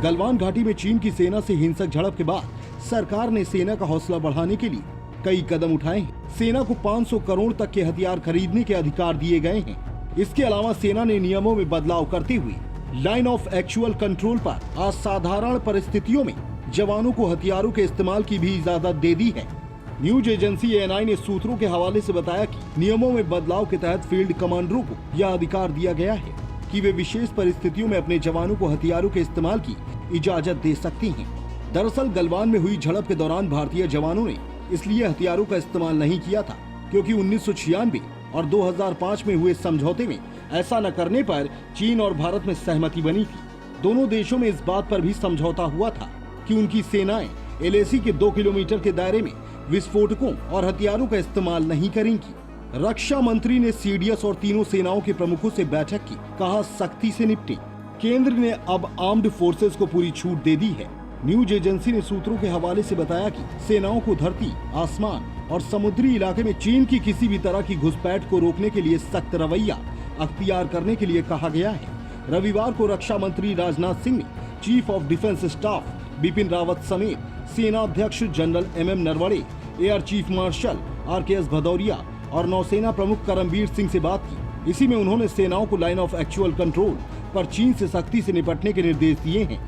गलवान घाटी में चीन की सेना से हिंसक झड़प के बाद सरकार ने सेना का हौसला बढ़ाने के लिए कई कदम उठाए हैं। सेना को 500 करोड़ तक के हथियार खरीदने के अधिकार दिए गए हैं। इसके अलावा सेना ने नियमों में बदलाव करते हुए लाइन ऑफ एक्चुअल कंट्रोल पर असाधारण परिस्थितियों में जवानों को हथियारों के इस्तेमाल की भी इजाजत दे दी है। न्यूज एजेंसी ANI ने सूत्रों के हवाले से बताया कि नियमों में बदलाव के तहत फील्ड कमांडरों को यह अधिकार दिया गया है कि वे विशेष परिस्थितियों में अपने जवानों को हथियारों के इस्तेमाल की इजाजत दे सकती हैं। दरअसल गलवान में हुई झड़प के दौरान भारतीय जवानों ने इसलिए हथियारों का इस्तेमाल नहीं किया था क्योंकि 1996 और 2005 में हुए समझौते में ऐसा न करने पर चीन और भारत में सहमति बनी थी। दोनों देशों में इस बात पर भी समझौता हुआ था कि उनकी सेनाएं LAC के 2 किलोमीटर के दायरे में विस्फोटकों और हथियारों का इस्तेमाल नहीं करेंगी। रक्षा मंत्री ने CDS और तीनों सेनाओं के प्रमुखों से बैठक की, कहा सख्ती से निपटे। केंद्र ने अब आर्म्ड फोर्सेस को पूरी छूट दे दी है। न्यूज एजेंसी ने सूत्रों के हवाले से बताया कि सेनाओं को धरती, आसमान और समुद्री इलाके में चीन की किसी भी तरह की घुसपैठ को रोकने के लिए सख्त रवैया अख्तियार करने के लिए कहा गया है। रविवार को रक्षा मंत्री राजनाथ सिंह ने chief of defence staff Bipin Rawat समेत सेना अध्यक्ष general MM Naravane, air chief marshal RKS Bhadauria और नौसेना प्रमुख करमबीर सिंह से बात की। इसी में उन्होंने सेनाओं को लाइन ऑफ एक्चुअल कंट्रोल पर चीन से सख्ती से निपटने के निर्देश दिए हैं।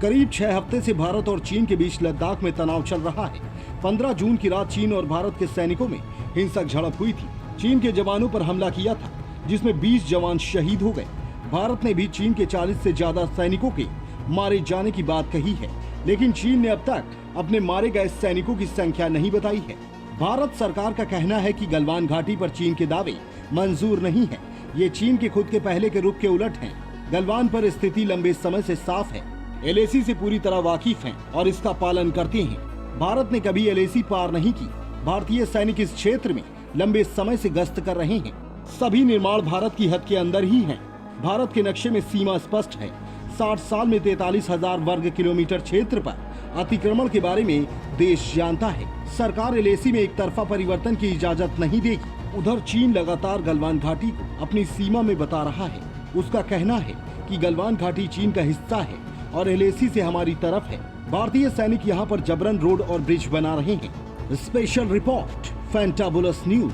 करीब 6 हफ्ते से भारत और चीन के बीच लद्दाख में तनाव चल रहा है। 15 जून की रात चीन और भारत के सैनिकों में हिंसक झड़प हुई थी। चीन के जवानों पर हमला किया था जिसमें 20 जवान शहीद हो गए। भारत ने भी चीन के 40 से ज्यादा सैनिकों के मारे जाने की बात कही है, लेकिन चीन ने अब तक अपने मारे गए सैनिकों की संख्या नहीं बताई है। भारत सरकार का कहना है कि गलवान घाटी पर चीन के दावे मंजूर नहीं है। ये चीन के खुद के पहले के रुख के उलट हैं। गलवान पर स्थिति लंबे समय से साफ है। LAC से पूरी तरह वाकिफ हैं और इसका पालन करते हैं। भारत ने कभी LAC पार नहीं की। भारतीय सैनिक इस क्षेत्र में लंबे समय से गश्त कर रहे हैं। सभी निर्माण भारत की हद के अंदर ही हैं। भारत के नक्शे में सीमा स्पष्ट है। 60 साल में 43,000 वर्ग किलोमीटर क्षेत्र पर अतिक्रमण के बारे में देश जानता है। सरकार LAC में एक तरफा परिवर्तन की इजाजत नहीं देगी। उधर चीन लगातार गलवान घाटी को अपनी सीमा में बता रहा है। उसका कहना है कि गलवान घाटी चीन का हिस्सा है और LAC से हमारी तरफ है। भारतीय सैनिक यहाँ पर जबरन रोड और ब्रिज बना रहे हैं। Special report, fantabulous news.